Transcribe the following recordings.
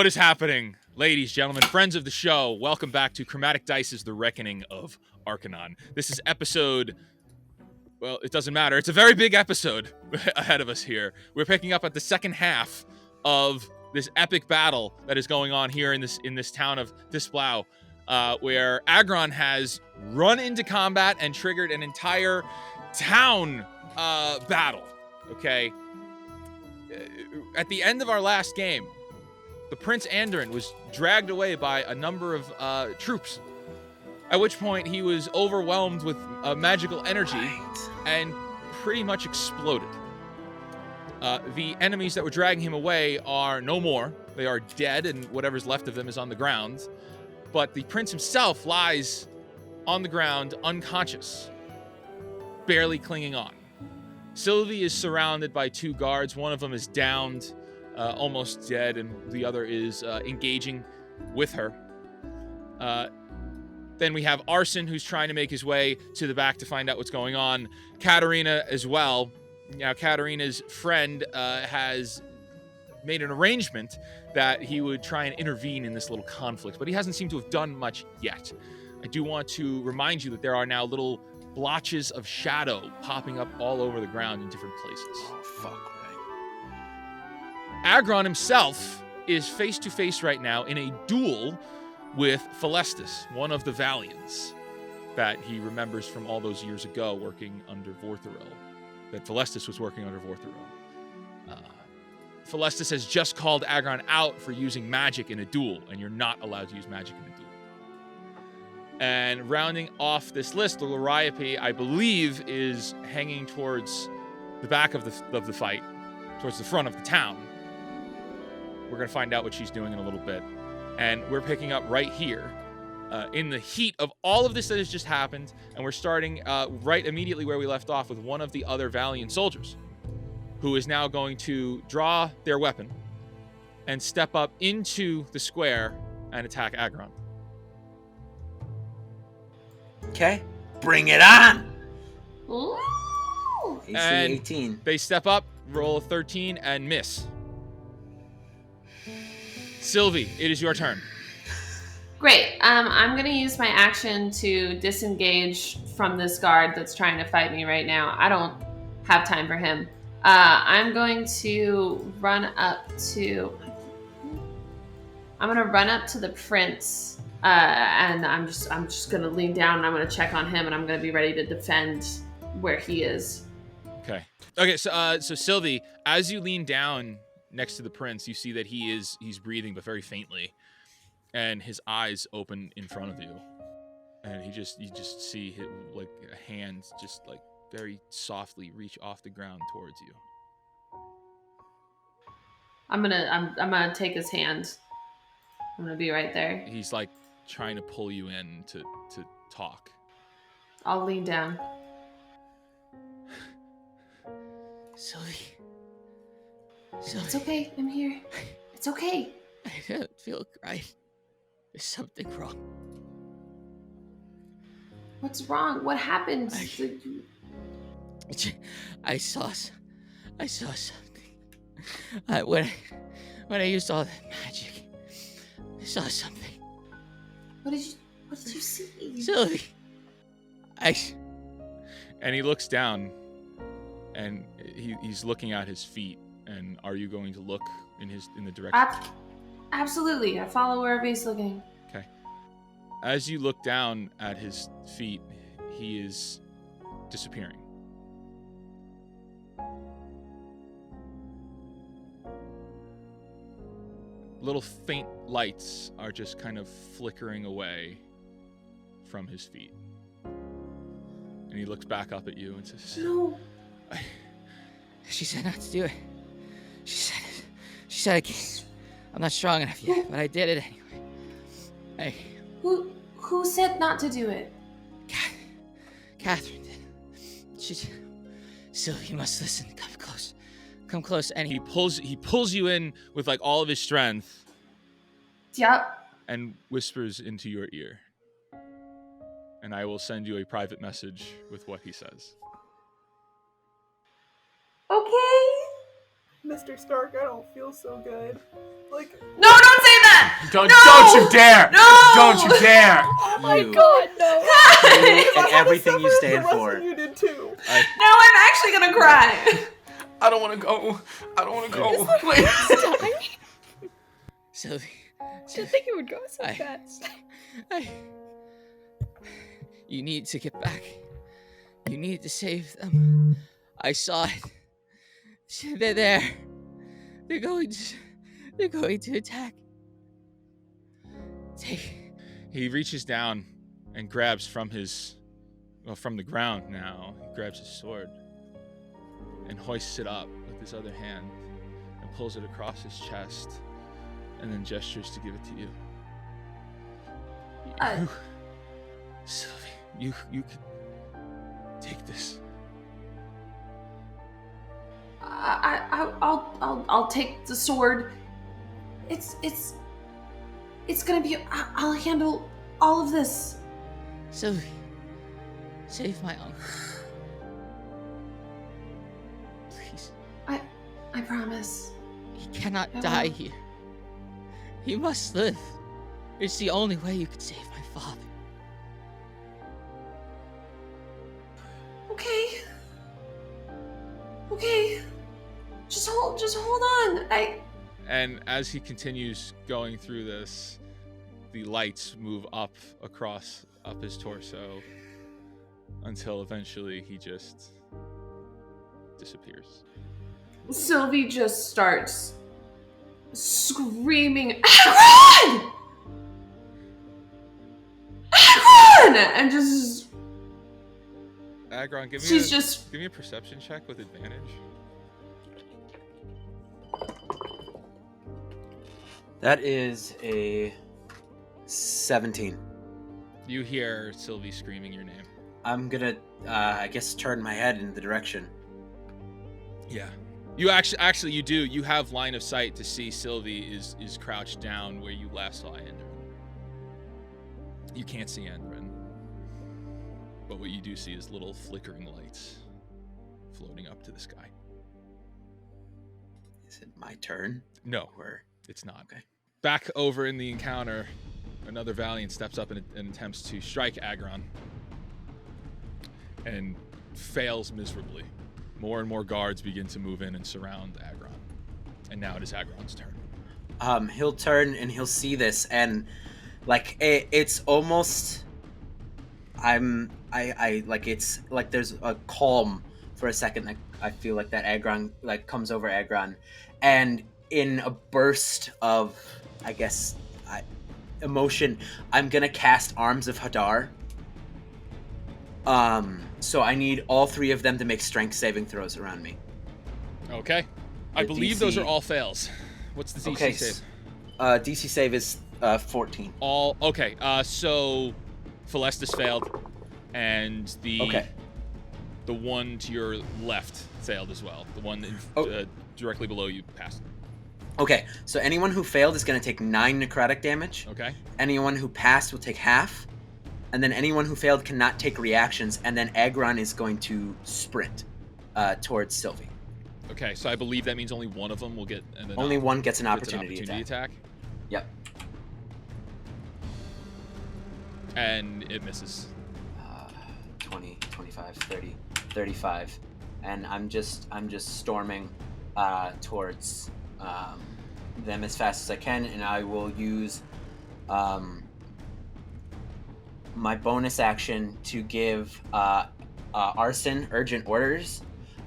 What is happening, ladies, gentlemen, friends of the show? Welcome back to Chromatic Dice's The Reckoning of Arkanon. This is episode... Well, it doesn't matter. It's a very big episode ahead of us here. We're picking up at the second half of this epic battle that is going on here in this town of Displau, where Agron has run into combat and triggered an entire town battle. Okay? At the end of our last game, the Prince Andoran was dragged away by a number of troops, at which point he was overwhelmed with magical energy and pretty much exploded. The enemies that were dragging him away are no more. They are dead, and whatever's left of them is on the ground. But the prince himself lies on the ground, unconscious, barely clinging on. Sylvie is surrounded by two guards. One of them is downed, almost dead, and the other is engaging with her. Then we have Arson, who's trying to make his way to the back to find out what's going on. Katerina as well. Now, Katerina's friend has made an arrangement that he would try and intervene in this little conflict, but he hasn't seemed to have done much yet. I do want to remind you that there are now little blotches of shadow popping up all over the ground in different places. Oh, fuck, right. Agron himself is face-to-face right now in a duel with Phalestis, one of the Valiants that he remembers from all those years ago working under Vorthoril, that Phalestis was working under Vorthoril. Phalestis has just called Agron out for using magic in a duel, and you're not allowed to use magic in a duel. And rounding off this list, the Loriope, I believe, is hanging towards the back of the fight, towards the front of the town. We're going to find out what she's doing in a little bit. And we're picking up right here in the heat of all of this that has just happened. And we're starting right immediately where we left off with one of the other Valiant soldiers, who is now going to draw their weapon and step up into the square and attack Agron. Okay, bring it on! Ooh. AC And 18. They step up, roll a 13, and miss. Sylvie, it is your turn. Great. I'm going to use my action to disengage from this guard that's trying to fight me right now. I don't have time for him. I'm going to run up to the prince, and I'm just going to lean down and I'm going to check on him, and I'm going to be ready to defend where he is. Okay. So Sylvie, as you lean down next to the prince, you see that he's breathing, but very faintly, and his eyes open in front of you, and you just see his, like, a hand just like very softly reach off the ground towards you. I'm gonna take his hand. I'm gonna be right there. He's like trying to pull you in to talk. I'll lean down. Sylvie. It's okay. I'm here. It's okay. I don't feel right. There's something wrong. What's wrong? What happened? I saw something. When I used all that magic, I saw something. What did you see? Sylvie. And he looks down, and he's looking at his feet. And are you going to look in the direction? Absolutely. I follow wherever he's looking. Okay. As you look down at his feet, he is disappearing. Little faint lights are just kind of flickering away from his feet. And he looks back up at you and says, No. She said not to do it. She said I can't. I'm not strong enough yet, but I did it anyway. Who said not to do it? Catherine did. She said, Sylvie, you must listen. Come close. Come close. And he pulls you in with like all of his strength. Yep. And whispers into your ear. And I will send you a private message with what he says. Okay. Mr. Stark, I don't feel so good. Like, No, don't say Don't you dare! No! Don't you dare! Oh my You. god, no. You and everything you stand for. You did too. No, I'm actually gonna cry. I don't want to go. I don't want to go. Please. Sylvie. Didn't think it would go so I- fast. You need to get back. You need to save them. I saw it. They're there. They're going to attack. He reaches down and grabs from the ground now. He grabs his sword and hoists it up with his other hand and pulls it across his chest and then gestures to give it to you. Sylvie, you can take this. I'll take the sword. It's gonna be. I'll handle all of this. Sylvie, save my uncle. Please. I promise. He cannot I die will. here. He must live. It's the only way you could save my father. Okay. Just hold on. And as he continues going through this, the lights move up his torso until eventually he just disappears. Sylvie just starts screaming, Akron! Akron! And just Agron, give me a perception check with advantage. That is a 17. You hear Sylvie screaming your name. I'm gonna, I guess, turn my head in the direction. Yeah. You actually you do. You have line of sight to see Sylvie is crouched down where you last saw Andrin. You can't see Andrin, but what you do see is little flickering lights floating up to the sky. Is it my turn? No, Or it's not. Okay. Back over in the encounter, another Valiant steps up and attempts to strike Agron and fails miserably. More and more guards begin to move in and surround Agron. And now it is Agron's turn. He'll turn and he'll see this, and like it's almost it's like there's a calm for a second. Like I feel like that Agron like comes over Agron, and in a burst of emotion, I'm gonna cast Arms of Hadar. So I need all three of them to make strength saving throws around me. Okay. I The believe DC those are all fails. What's the DC Okay, save? DC save is 14. All okay. So Celestis failed, and the one to your left failed as well. The one directly below you passed. Okay, so anyone who failed is going to take 9 necrotic damage. Okay. Anyone who passed will take half. And then anyone who failed cannot take reactions. And then Agron is going to sprint towards Sylvie. Okay, so I believe that means only one of them will get Only one gets an opportunity attack. Yep. And it misses. 20, 25, 30, 35. And I'm just storming towards them as fast as I can, and I will use my bonus action to give Arson urgent orders,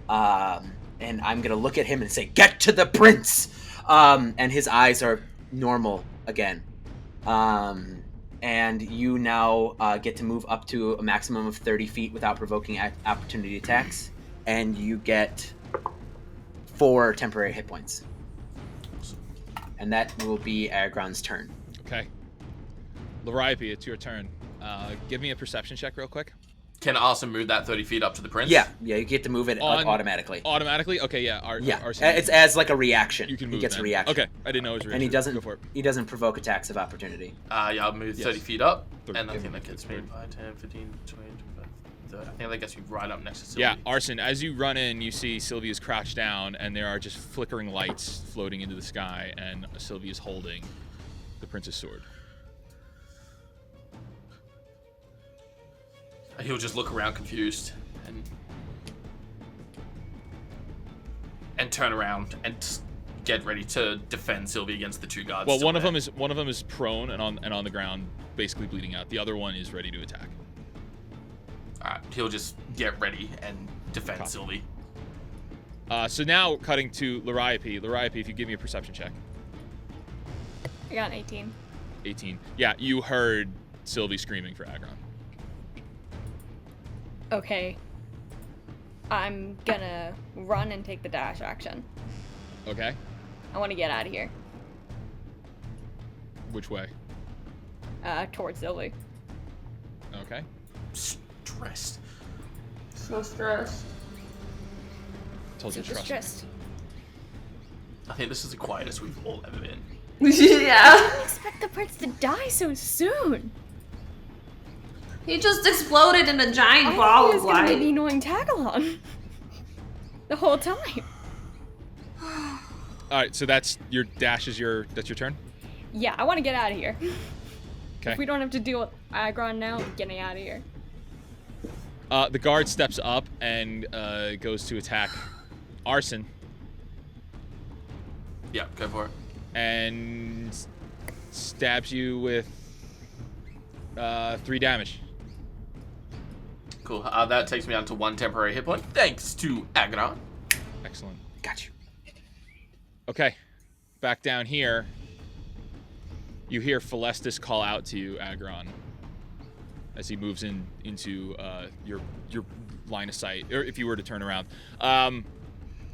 and I'm gonna look at him and say, "Get to the prince!" And his eyes are normal again. And you now get to move up to a maximum of 30 feet without provoking opportunity attacks, and you get 4 temporary hit points. And that will be Agron's turn. Okay. Laripe, it's your turn. Give me a perception check real quick. Can Arson move that 30 feet up to the prince? Yeah, you get to move it automatically. Automatically? Okay, yeah. Arson, it's as like a reaction. you can move He gets then. a reaction. Okay, I didn't know it was a reaction. And he doesn't. Go for it. He doesn't provoke attacks of opportunity. Yeah, I'll move Yes. 30 feet up, 30. and I think that gets me 5, 10, 15, 20, 25, 30. I think that gets me right up next to Sylvie. Yeah, Arson, as you run in, you see Sylvia's crouched down, and there are just flickering lights floating into the sky, and Sylvia's holding the prince's sword. He'll just look around confused and turn around and get ready to defend Sylvie against the two guards. Well, still one of there. them is prone and on the ground, basically bleeding out. The other one is ready to attack. Alright, he'll just get ready and defend Copy. Sylvie. So now cutting to Liriope. Liriope, if you give me a perception check. I got an 18. 18. Yeah, you heard Sylvie screaming for Agron. Okay. I'm gonna run and take the dash action. Okay. I want to get out of here. Which way? Towards Sylvie. Okay. Stressed. So stressed. Told you to Super trust me. stressed. I think this is the quietest we've all ever been. I Yeah. didn't expect the prince to die so soon. He just exploded in a I giant thought ball he of was gonna be the light. annoying tag-along. The whole time. All right, so that's your dash is your turn. Yeah, I want to get out of here. Okay. If we don't have to deal with Agron now, I'm getting out of here. The guard steps up and goes to attack Arson Yeah, go for it. and stabs you with 3 damage. Cool. That takes me down to 1 temporary hit point. Thanks to Arkanon. Excellent. Got you. Okay, back down here. You hear Phalestis call out to you, Agron, as he moves into your line of sight, or if you were to turn around.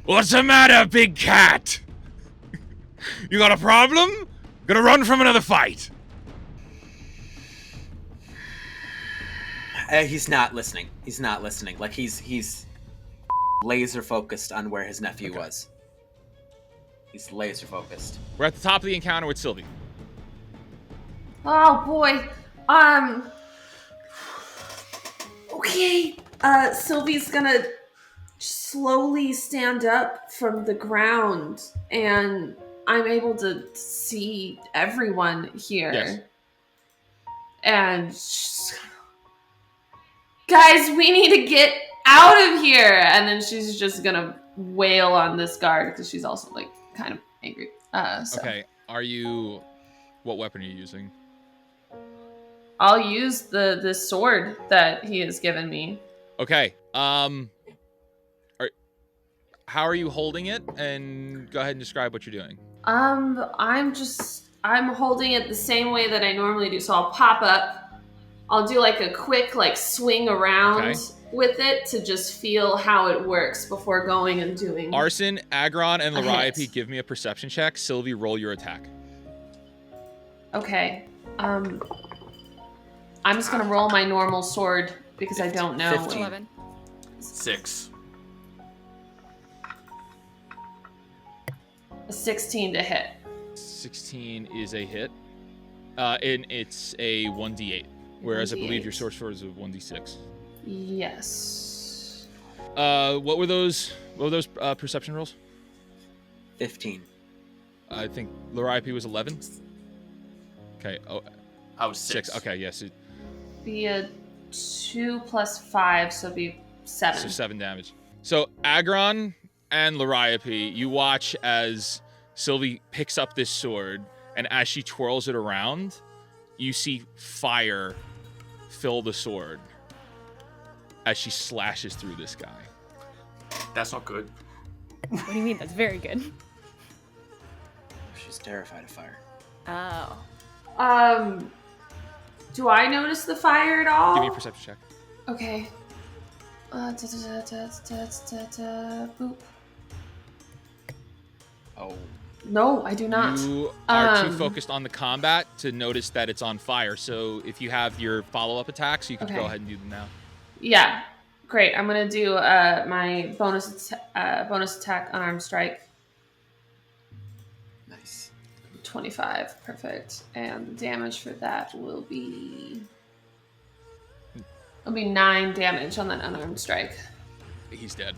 What's the matter, big cat? You got a problem? Gonna run from another fight? He's not listening. He's not listening. Like he's laser focused on where his nephew was. He's laser focused. We're at the top of the encounter with Sylvie. Oh boy. Okay. Sylvie's gonna slowly stand up from the ground, and I'm able to see everyone here. Yes. And she's guys, we need to get out of here. And then she's just gonna wail on this guard because she's also like kind of angry. So Okay, what weapon are you using? I'll use the sword that he has given me. Okay, how are you holding it? And go ahead and describe what you're doing. I'm holding it the same way that I normally do. So I'll pop up. I'll do like a quick like swing around Okay. with it to just feel how it works before going and doing. Arson, Agron, and A hit. Liriope, give me a perception check. Sylvie, roll your attack. Okay. I'm just gonna roll my normal sword because I don't know. 15. 11. 6. A 16 to hit. 16 is a hit. And it's a 1d8. Whereas I believe your 1d8. source sword is a 1d6. Yes. What were those perception rolls? 15. I think Liriope was 11. Okay. Oh, I was 6. 6. Okay, yes. Be a 2 plus 5, so be 7. So 7 damage. So Agron and Liriope, you watch as Sylvie picks up this sword, and as she twirls it around, you see fire fill the sword as she slashes through this guy. That's not good. What do you mean? That's very good. She's terrified of fire. Oh. Do I notice the fire at all? Give me a perception check. Okay. Boop. Oh. No, I do not. You are too Um, focused on the combat to notice that it's on fire. So if you have your follow-up attacks, you can Okay. go ahead and do them now. Yeah, great. I'm gonna do my bonus attack unarmed strike. Nice. 25, perfect. And the damage for that will be 9 damage on that unarmed strike. He's dead.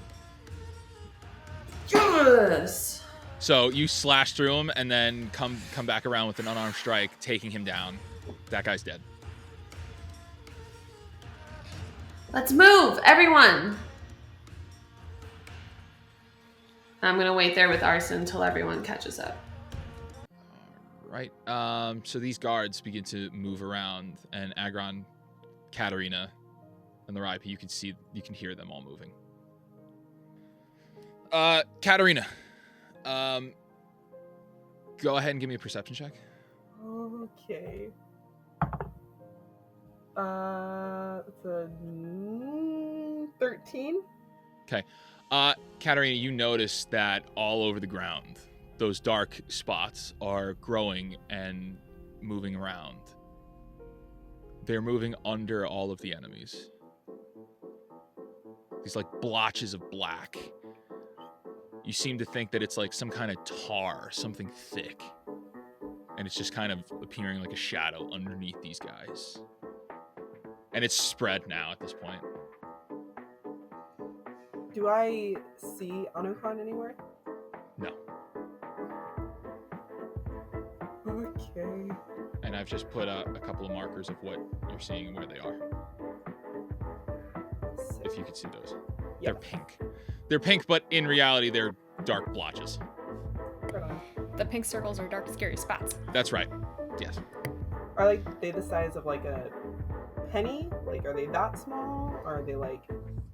Yes. So you slash through him and then come back around with an unarmed strike, taking him down. That guy's dead. Let's move, everyone. I'm gonna wait there with Arson until everyone catches up. Right. So these guards begin to move around, and Agron, Katarina, and the RIP, you can hear them all moving. Katarina, go ahead and give me a perception check. Okay. It's a 13. Okay. Katarina, you notice that all over the ground, those dark spots are growing and moving around. They're moving under all of the enemies. These like blotches of black. You seem to think that it's like some kind of tar, something thick. And it's just kind of appearing like a shadow underneath these guys. And it's spread now at this point. Do I see Anukan anywhere? No. Okay. And I've just put a couple of markers of what you're seeing and where they are. If you could see those. Yep. They're pink. They're pink, but in reality, they're dark blotches. Right on. The pink circles are dark, scary spots. That's right. Yes. Are like they the size of like a penny? Like, are they that small? Or are they like?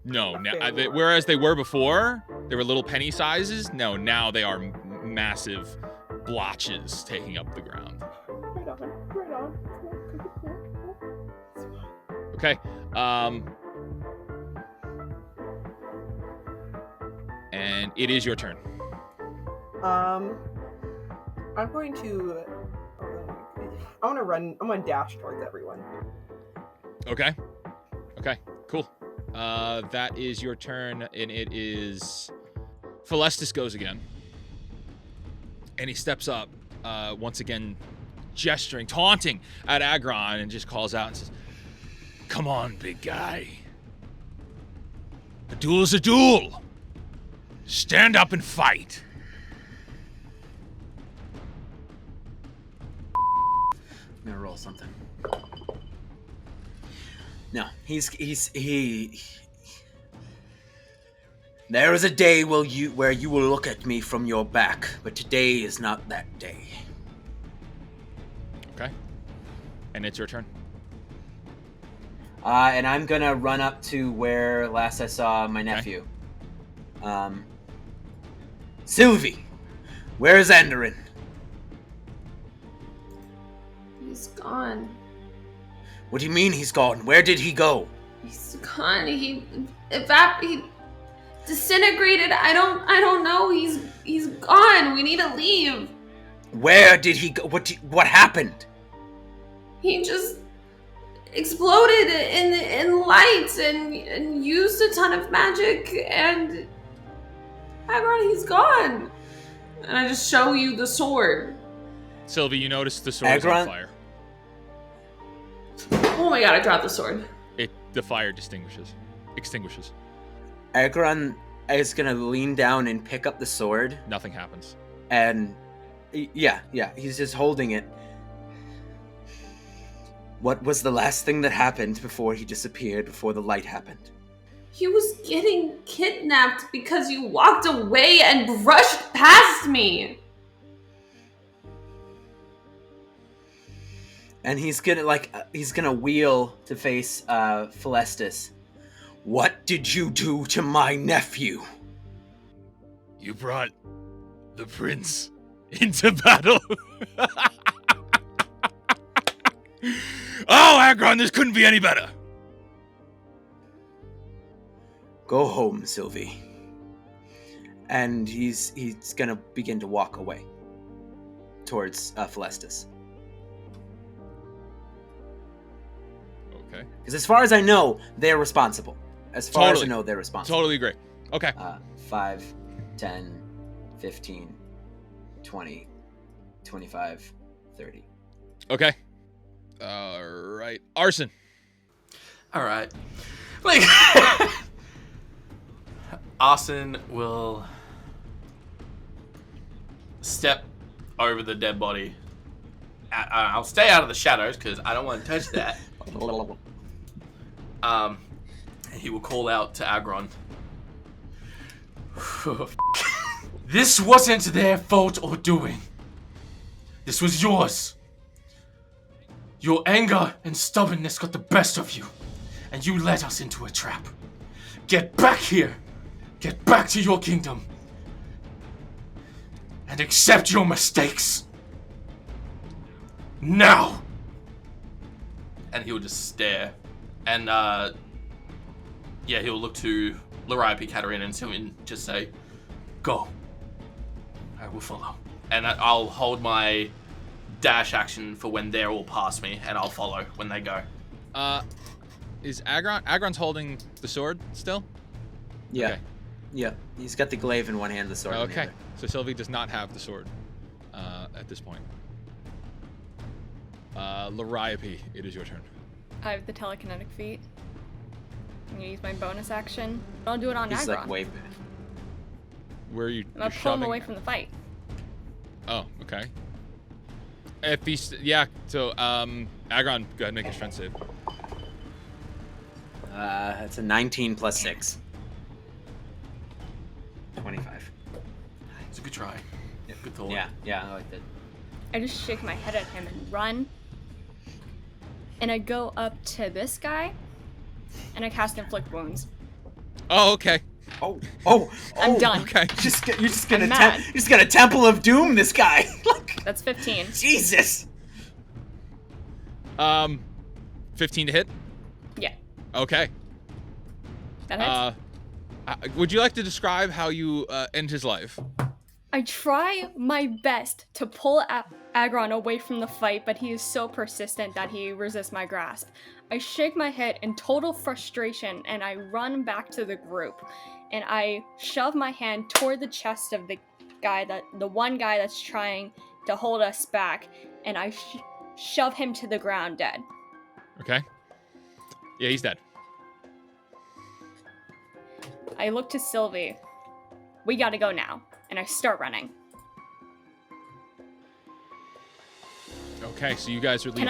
No. Okay. Whereas they were before, they were little penny sizes. No, now they are massive blotches taking up the ground. Right on. Right on. Cool. Okay. And it is your turn. I'm going to. I want to run. I'm going to dash towards everyone. Okay. Okay. Cool. That is your turn, and it is. Philestus goes again, and he steps up, once again, gesturing, taunting at Agron, and just calls out and says, "Come on, big guy. A duel is a duel. Stand up and fight." I'm gonna roll something. No, he. There is a day where you will look at me from your back, but today is not that day. Okay. And it's your turn. And I'm gonna run up to where last I saw my nephew. Sylvie, where is Anderin? He's gone. What do you mean he's gone? Where did he go? He's gone. He disintegrated. I don't know. He's gone. We need to leave. Where did he go? What happened? He just exploded in lights and used a ton of magic, and Agron, he's gone. And I just show you the sword. Sylvie, you notice the sword is on fire. Oh my god, I dropped the sword. The fire extinguishes. Agron is gonna lean down and pick up the sword. Nothing happens. And yeah, he's just holding it. What was the last thing that happened before he disappeared, before the light happened? He was getting kidnapped because you walked away and brushed past me. And he's gonna wheel to face Philestus. What did you do to my nephew? You brought the prince into battle. Oh, Agron, this couldn't be any better. Go home, Sylvie. And he's gonna begin to walk away towards Philestus. Okay. Because as far as I know, they're responsible. As far as I know, they're responsible. Totally agree. Okay. 5, 10, 15, 20, 25, 30. Okay. All right. Arson. All right. Like, Austin will step over the dead body. I'll stay out of the shadows because I don't want to touch that. He will call out to Agron. This wasn't their fault or doing. This was yours. Your anger and stubbornness got the best of you, and you led us into a trap. Get back here. Get back to your kingdom. And accept your mistakes. Now! And he will just stare. And, he'll look to Lariapi, Katarina, and just say, go. I will follow. And I'll hold my dash action for when they're all past me, and I'll follow when they go. Is Agron's holding the sword still? Yeah. Okay. Yeah. He's got the glaive in one hand, the sword in the Okay. other. So Sylvie does not have the sword at this point. Lariapi, it is your turn. I have the telekinetic feat. I'm gonna use my bonus action. I'll do it on He's Agron. like way. Where are you? I'm gonna pull him away from the fight. Oh, okay. If he's so Agron, go ahead and make a strength save. It's a 19 plus 6. 25. It's a good try. Yeah. Good thought. Yeah, I like that. I just shake my head at him and run. And I go up to this guy, and I cast Inflict Wounds. Oh, okay. Oh! I'm done. Okay. You're just gonna I'm mad. you're just gonna Temple of Doom this guy. Like, That's 15. Jesus. 15 to hit. Yeah, Okay. that hits. Would you like to describe how you end his life? I try my best to pull Agron away from the fight, but he is so persistent that he resists my grasp. I shake my head in total frustration and I run back to the group. And I shove my hand toward the chest of the one guy that's trying to hold us back, and I shove him to the ground dead. Okay. Yeah, he's dead. I look to Sylvie. We gotta go now. And I start running. Okay, so you guys are leaving.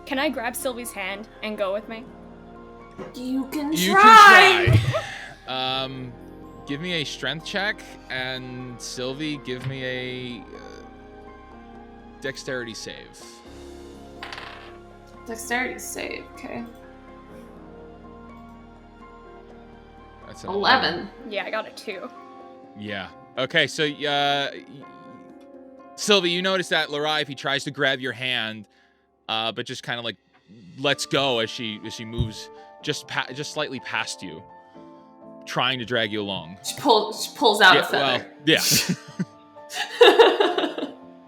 Can I grab Sylvie's hand and go with me? You can You try. can try. Give me a strength check, and Sylvie, give me a dexterity save. Dexterity save. Okay. That's an 11. Yeah, I got a 2. Yeah. Okay, so Sylvie, you notice that Lariapi tries to grab your hand, but just kind of like lets go as she moves just slightly past you, trying to drag you along. She pulls out a feather. Well, yeah.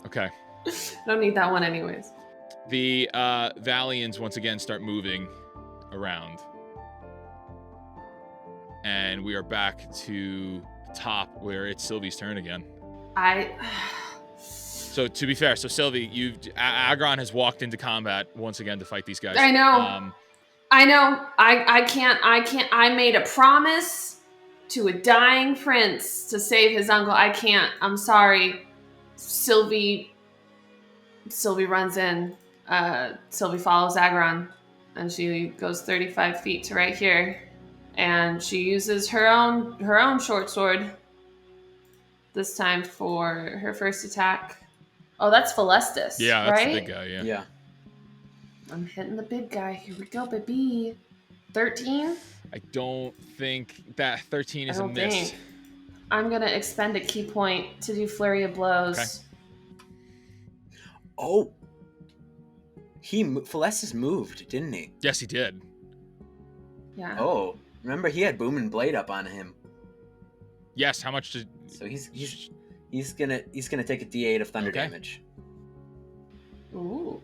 Okay. I don't need that one anyways. The Valians once again start moving around. And we are back to the top where it's Sylvie's turn again. So to be fair, Sylvie, Agron has walked into combat once again to fight these guys. I know. I know. I can't. I made a promise to a dying prince to save his uncle. I can't. I'm sorry. Sylvie runs in. Sylvie follows Agron, and she goes 35 feet to right here, and she uses her own short sword. This time for her first attack. Oh, that's Phalestis. Yeah, that's right? the big guy. Yeah. Yeah. I'm hitting the big guy. Here we go, baby. 13. I don't think that 13 is a miss. think. I'm gonna expend a key point to do flurry of blows. Okay. Oh. Phalestis moved, didn't he? Yes, he did. Yeah. Oh. Remember, he had Boom and Blade up on him. Yes. How much did? So he's gonna take a D8 of thunder damage. Ooh.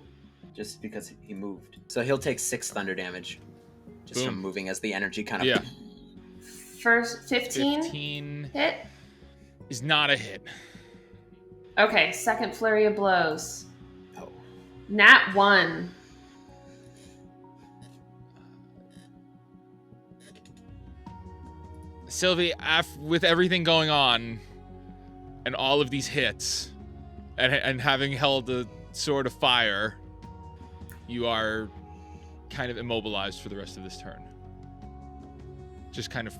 Just because he moved. So he'll take 6 thunder damage. Just Boom. from moving as the energy kind of... Yeah. First 15 15 hit. is not a hit. Okay, second flurry of blows. Oh. Nat 1. Sylvie, with everything going on and all of these hits, And having held the sword of fire, you are kind of immobilized for the rest of this turn. Just kind of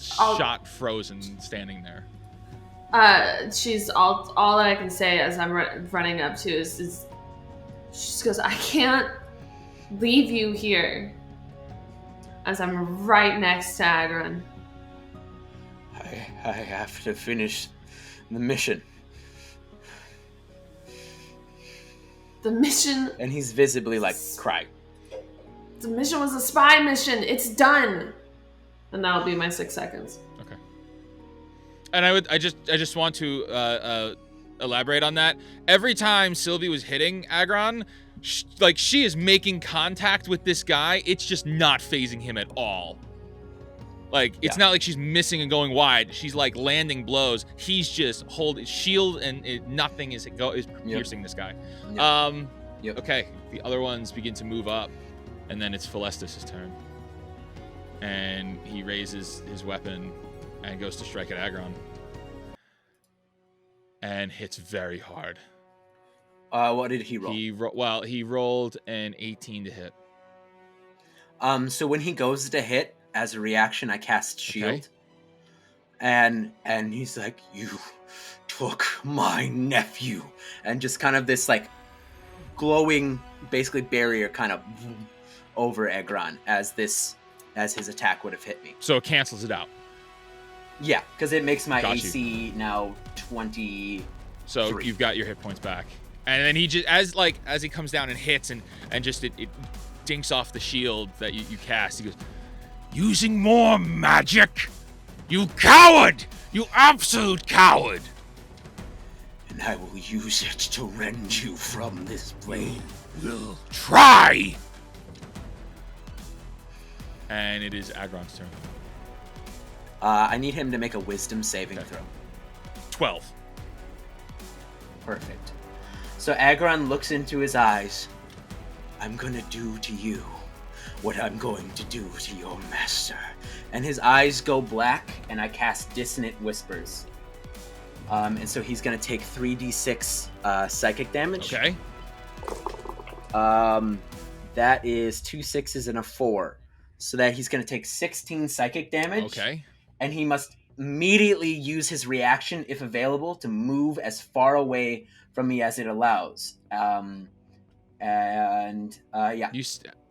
shot, frozen, standing there. She's all that I can say as I'm running up to is she just goes, I can't leave you here. As I'm right next to Agron. I have to finish the mission. The mission... And he's visibly, crying. The mission was a spy mission. It's done. And that'll be my 6 seconds. Okay. And I just want to elaborate on that. Every time Sylvie was hitting Agron, she is making contact with this guy. It's just not phasing him at all. It's not like she's missing and going wide. She's landing blows. He's just holding shield, and nothing is piercing this guy. Yep. Okay, the other ones begin to move up, and then it's Phalestis' turn. And he raises his weapon and goes to strike at Agron. And hits very hard. What did he roll? He rolled an 18 to hit. So when he goes to hit, as a reaction, I cast shield. Okay. And he's like, you took my nephew. And just kind of this glowing, basically barrier kind of over Agron as his attack would have hit me. So it cancels it out. Yeah, because it makes my AC now 20. So you've got your hit points back. And then he just, as he comes down and hits and just it dinks off the shield that you cast, he goes, using more magic? You coward! You absolute coward! And I will use it to rend you from this plane. Will try! And it is Agron's turn. I need him to make a wisdom saving throw. 12. Perfect. So Agron looks into his eyes. I'm gonna do to you what I'm going to do to your master. And his eyes go black, and I cast Dissonant Whispers. And so he's gonna take 3d6 psychic damage. Okay. That is 2 6s and a 4. So that he's gonna take 16 psychic damage. Okay. And he must immediately use his reaction, if available, to move as far away from me as it allows.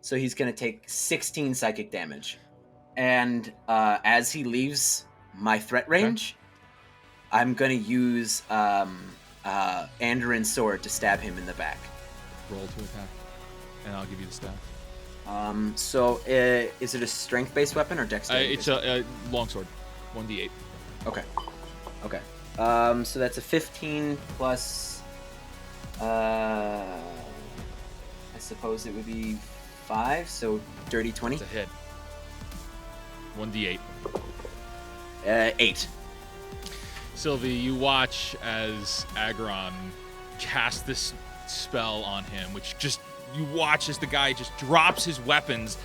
So he's going to take 16 psychic damage. And as he leaves my threat range, I'm going to use Andoran's sword to stab him in the back. Roll to attack, and I'll give you the stab. So is it a strength-based weapon or dexterity? It's a longsword, 1d8. Okay. So that's a 15 plus. I suppose it would be 5, so dirty 20. It's a hit. 1d8. 8. Sylvie, you watch as Agron casts this spell on him, which just you watch as the guy just drops his weapons,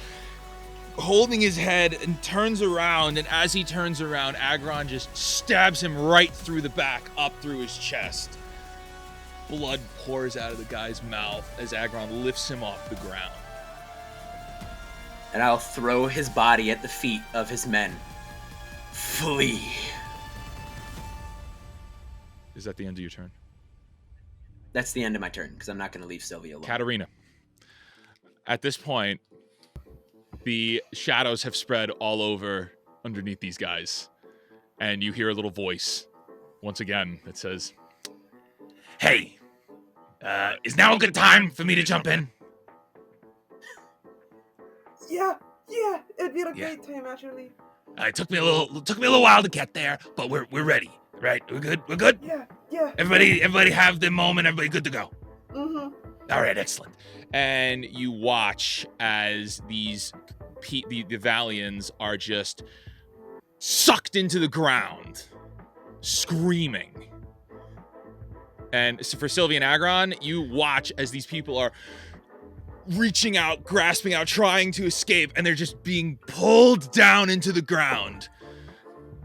holding his head, and turns around. And as he turns around, Agron just stabs him right through the back, up through his chest. Blood pours out of the guy's mouth as Agron lifts him off the ground. And I'll throw his body at the feet of his men. Flee. Is that the end of your turn? That's the end of my turn, because I'm not going to leave Sylvia alone. Katarina. At this point, the shadows have spread all over underneath these guys. And you hear a little voice, once again, that says, "Hey, is now a good time for me to jump in?" Yeah, it'd be a great time, actually. It took me a little while to get there, but we're ready, right? We're good. Yeah. Everybody have their moment. Everybody good to go. Mm-hmm. All right, excellent. And you watch as the Valians are just sucked into the ground, screaming. And so for Sylvie and Agron, you watch as these people are reaching out, grasping out, trying to escape, and they're just being pulled down into the ground.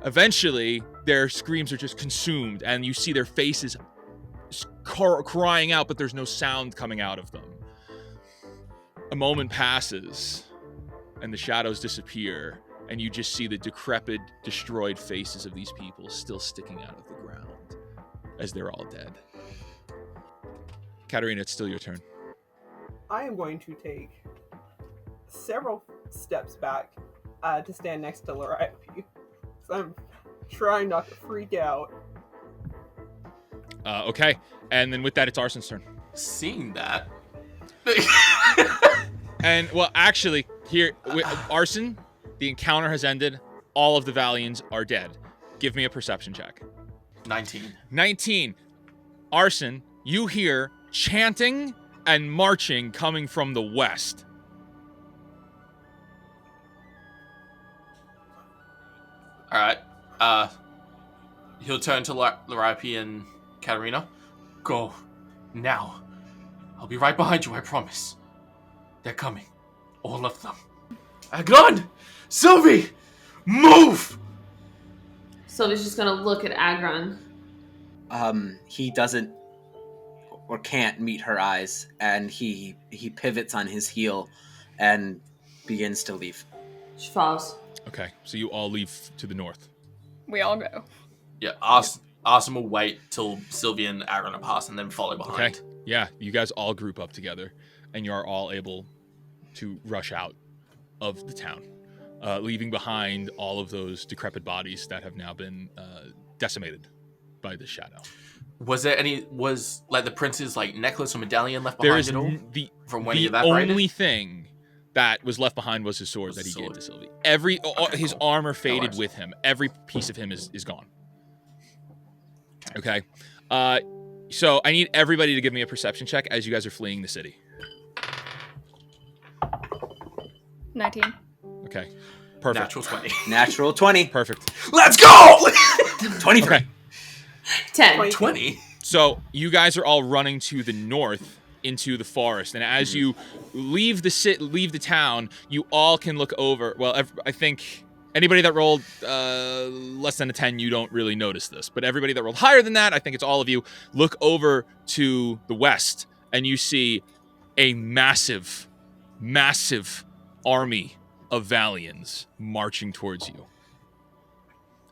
Eventually, their screams are just consumed, and you see their faces crying out, but there's no sound coming out of them. A moment passes, and the shadows disappear, and you just see the decrepit, destroyed faces of these people still sticking out of the ground as they're all dead. Katarina, it's still your turn. I am going to take several steps back to stand next to Loriope. So I'm trying not to freak out. Okay, and then with that, it's Arson's turn. Seeing that. And, well, actually, here, Arson, the encounter has ended. All of the Valians are dead. Give me a perception check. 19. Arson, you hear chanting and marching coming from the west. All right. He'll turn to Loriope and Katarina. Go now. I'll be right behind you, I promise. They're coming. All of them. Agron! Sylvie! Move! Sylvie's just gonna look at Agron. He doesn't or can't meet her eyes, and he pivots on his heel and begins to leave. She follows. Okay, so you all leave to the north. We all go. Yeah, Arson will wait till Sylvie and Agron are past and then follow behind. Okay, yeah, you guys all group up together, and you are all able to rush out of the town, leaving behind all of those decrepit bodies that have now been decimated by the shadow. Was the prince's necklace or medallion left behind at all? From when he The evaporated? only thing that was left behind was his sword that he gave to Sylvie. His armor faded with him. Every piece of him is gone. Okay. So I need everybody to give me a perception check as you guys are fleeing the city. 19. Okay. Perfect. Natural 20. Natural 20. Perfect. Let's go! 23. Okay. 10. 20? So you guys are all running to the north into the forest, and as you leave the town, you all can look over. Well, I think anybody that rolled less than a 10, you don't really notice this, but everybody that rolled higher than that, I think it's all of you, look over to the west, and you see a massive, massive army of Valians marching towards you.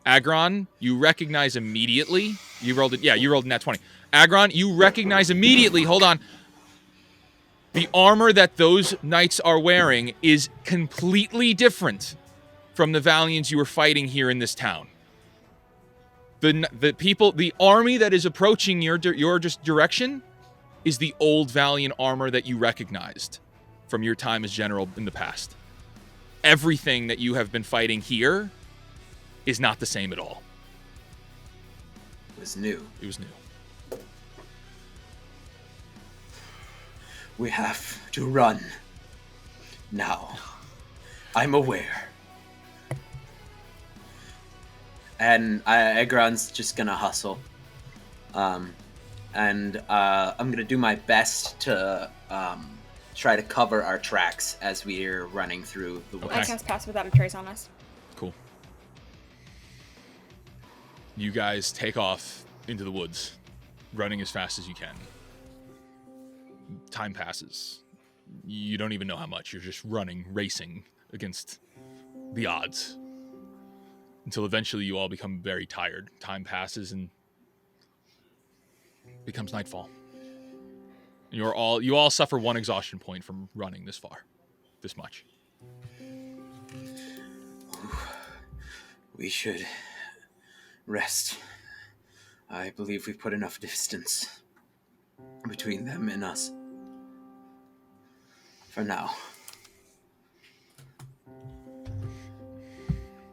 Agron, you recognize immediately. You rolled it. Yeah, you rolled in that 20. Agron, you recognize immediately. Hold on. The armor that those knights are wearing is completely different from the Valians you were fighting here in this town. The army that is approaching your direction is the old Valiant armor that you recognized from your time as general in the past. Everything that you have been fighting here is not the same at all. It was new. It was new. We have to run. Now. I'm aware. And Agron's just gonna hustle. And I'm gonna do my best to try to cover our tracks as we're running through the woods. I cast Pass Without a Trace on us. Cool. You guys take off into the woods, running as fast as you can. Time passes. You don't even know how much. You're just running, racing against the odds. Until eventually you all become very tired. Time passes and becomes nightfall. And you all suffer one exhaustion point from running this far. This much. We should rest. I believe we've put enough distance between them and us. For now.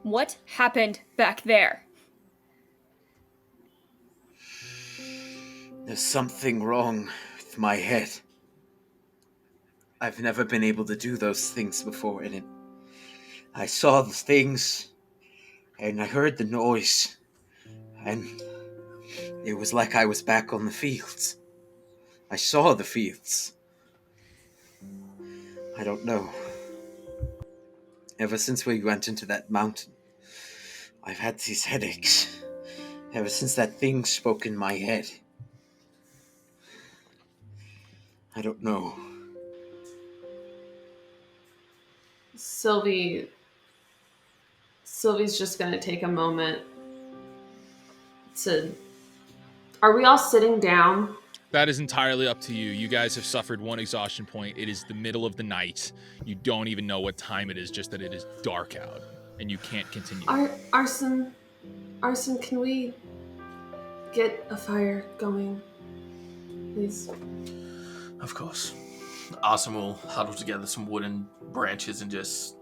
What happened back there? There's something wrong with my head. I've never been able to do those things before, and I saw the things, and I heard the noise, and it was like I was back on the fields. I saw the fields. I don't know. Ever since we went into that mountain, I've had these headaches. Ever since that thing spoke in my head. I don't know. Sylvie's just gonna take a moment to... Are we all sitting down? That is entirely up to you. You guys have suffered one exhaustion point. It is the middle of the night. You don't even know what time it is, just that it is dark out, and you can't continue. Arson, can we get a fire going, please? Of course. Arson will huddle together some wooden branches and just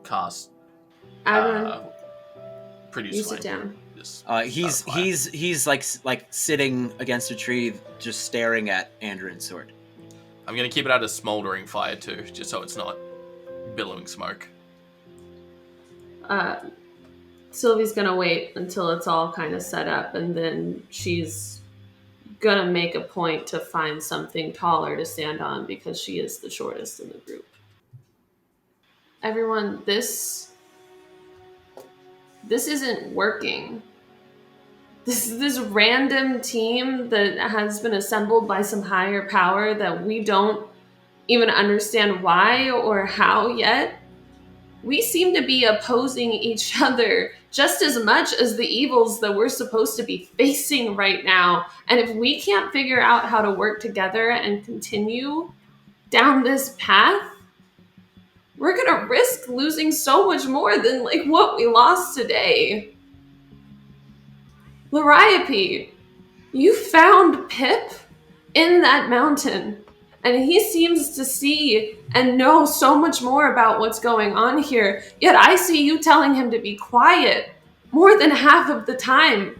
cast Agron, produce you flame. sit down. He's like sitting against a tree, just staring at Andrin's sword. I'm gonna keep it at a smoldering fire too, just so it's not billowing smoke. Sylvie's gonna wait until it's all kind of set up, and then she's gonna make a point to find something taller to stand on because she is the shortest in the group. Everyone, this isn't working. This random team that has been assembled by some higher power that we don't even understand why or how yet. We seem to be opposing each other just as much as the evils that we're supposed to be facing right now. And if we can't figure out how to work together and continue down this path, we're gonna risk losing so much more than like what we lost today. Liriope, you found Pip in that mountain, and he seems to see and know so much more about what's going on here, yet I see you telling him to be quiet more than half of the time.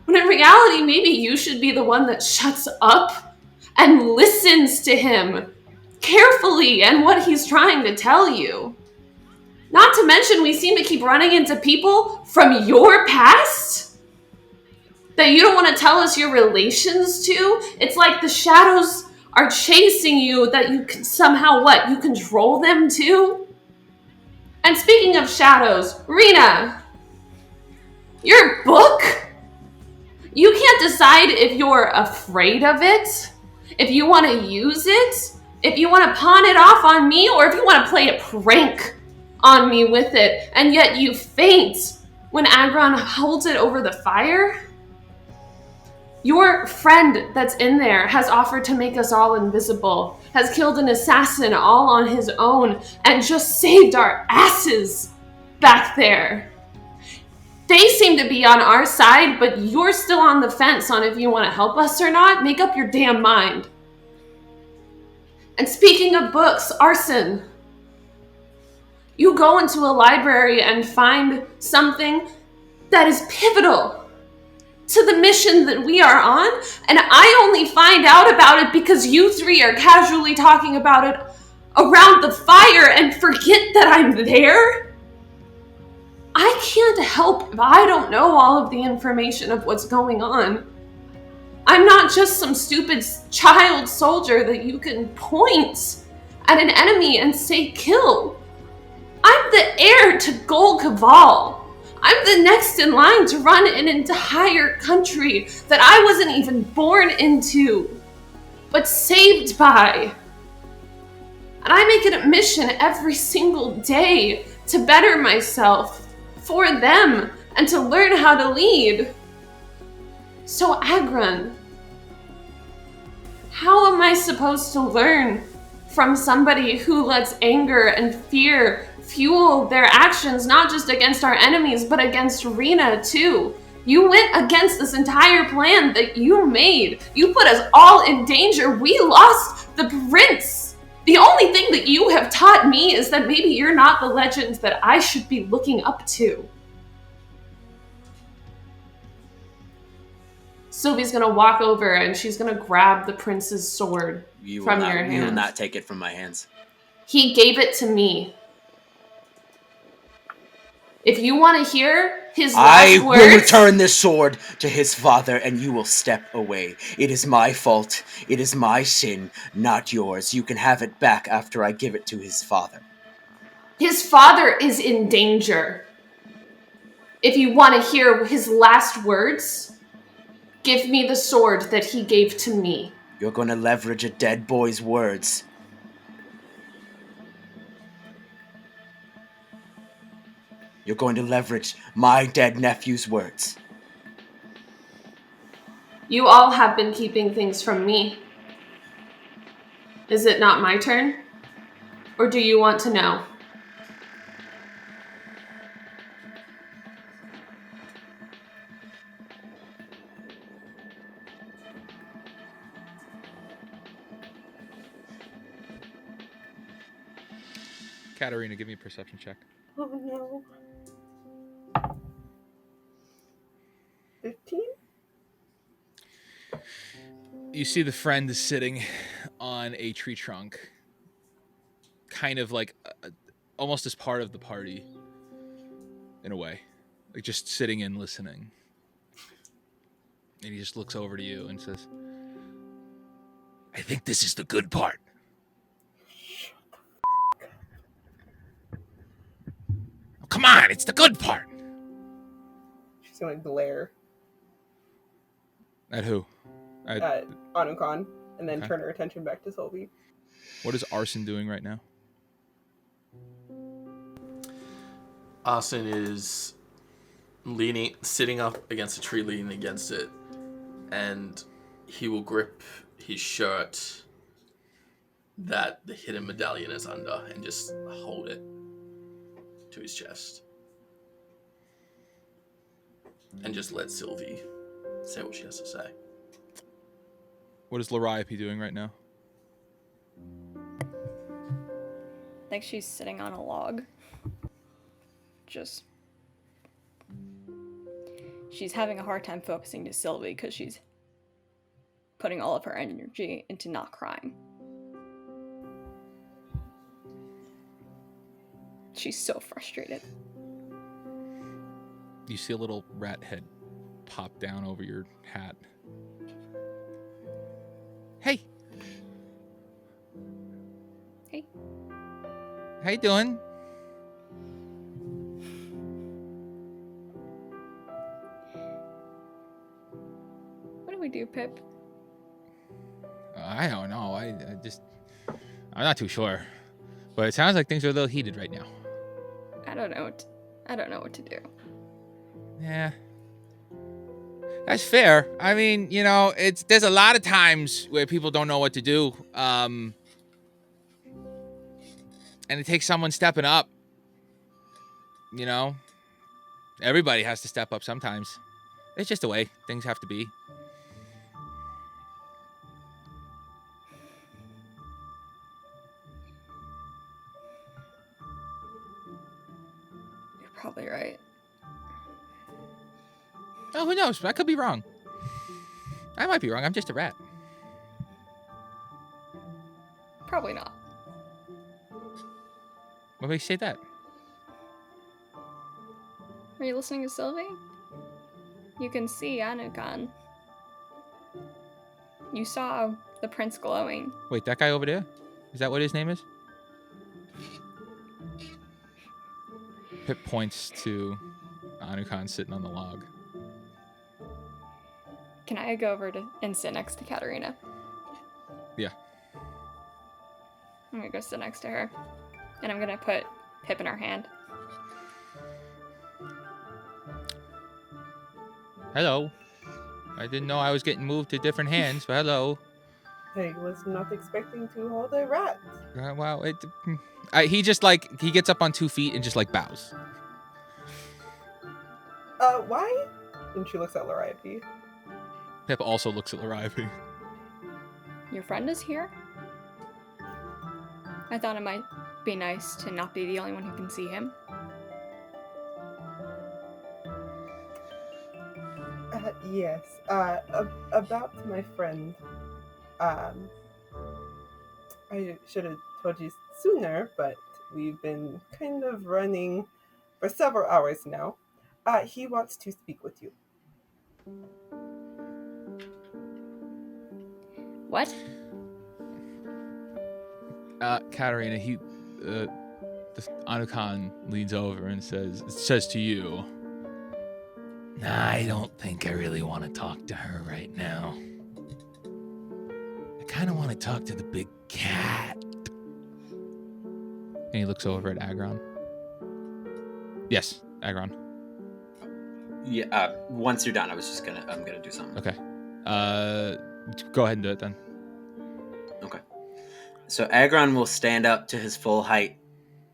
When in reality, maybe you should be the one that shuts up and listens to him carefully and what he's trying to tell you. Not to mention, we seem to keep running into people from your past that you don't want to tell us your relations to. It's like the shadows are chasing you, that you can somehow, you control them too? And speaking of shadows, Rena, your book? You can't decide if you're afraid of it, if you want to use it, if you want to pawn it off on me, or if you want to play a prank on me with it, and yet you faint when Agron holds it over the fire? Your friend that's in there has offered to make us all invisible, has killed an assassin all on his own, and just saved our asses back there. They seem to be on our side, but you're still on the fence on if you want to help us or not. Make up your damn mind. And speaking of books, Arson, you go into a library and find something that is pivotal to the mission that we are on, and I only find out about it because you three are casually talking about it around the fire and forget that I'm there. I can't help if I don't know all of the information of what's going on. I'm not just some stupid child soldier that you can point at an enemy and say kill. I'm the heir to Gol Kaval. I'm the next in line to run an entire country that I wasn't even born into, but saved by. And I make it a mission every single day to better myself for them and to learn how to lead. So Agron, how am I supposed to learn from somebody who lets anger and fear fuel their actions, not just against our enemies, but against Rena too? You went against this entire plan that you made. You put us all in danger. We lost the prince. The only thing that you have taught me is that maybe you're not the legend that I should be looking up to. Sylvie's gonna walk over and she's gonna grab the prince's sword from your hands. You will not take it from my hands. He gave it to me. If you want to hear his last words... I will return this sword to his father, and you will step away. It is my fault. It is my sin, not yours. You can have it back after I give it to his father. His father is in danger. If you want to hear his last words, give me the sword that he gave to me. You're going to leverage a dead boy's words. You're going to leverage my dead nephew's words. You all have been keeping things from me. Is it not my turn? Or do you want to know? Katarina, give me a perception check. Oh no. 15? You see the friend is sitting on a tree trunk, kind of like almost as part of the party, in a way, like just sitting and listening. And he just looks over to you and says, "I think this is the good part." Oh, come on, it's the good part. She's gonna glare At who? at Anukan and then Okay. turn her attention back to Sylvie. What is Arson doing right now? Arson is sitting up against a tree, leaning against it, and he will grip his shirt that the hidden medallion is under and just hold it to his chest. And just let Sylvie say what she has to say. What is Loriope doing right now? I think she's sitting on a log. She's having a hard time focusing to Sylvie because she's putting all of her energy into not crying. She's so frustrated. You see a little rat head pop down over your hat. Hey. Hey. How you doing? What do we do, Pip? I don't know. I'm not too sure. But it sounds like things are a little heated right now. I don't know what to do. Yeah. That's fair. I mean, there's a lot of times where people don't know what to do. And it takes someone stepping up. Everybody has to step up sometimes. It's just the way things have to be. You're probably right. Oh, who knows? I could be wrong. I might be wrong. I'm just a rat. Probably not. What makes you say that? Are you listening to Sylvie? You can see Anukan. You saw the prince glowing. Wait, that guy over there? Is that what his name is? Pip points to Anukan sitting on the log. Can I go over and sit next to Katarina? Yeah. I'm gonna go sit next to her. And I'm gonna put Pip in her hand. Hello. I didn't know I was getting moved to different hands, but hello. I was not expecting to hold a rat. Wow. He just he gets up on 2 feet and just bows. Why? And she looks at Loriope. Pip also looks at Loriope. Your friend is here? I thought it might be nice to not be the only one who can see him. Yes. About my friend. I should have told you sooner, but we've been kind of running for several hours now. He wants to speak with you. What? Katarina, Anukan leans over and says to you, I don't think I really want to talk to her right now. kind of want to talk to the big cat. And he looks over at Agron. Yes, Agron. Yeah. Once you're done, I'm gonna do something. Okay. Go ahead and do it then. Okay. So Agron will stand up to his full height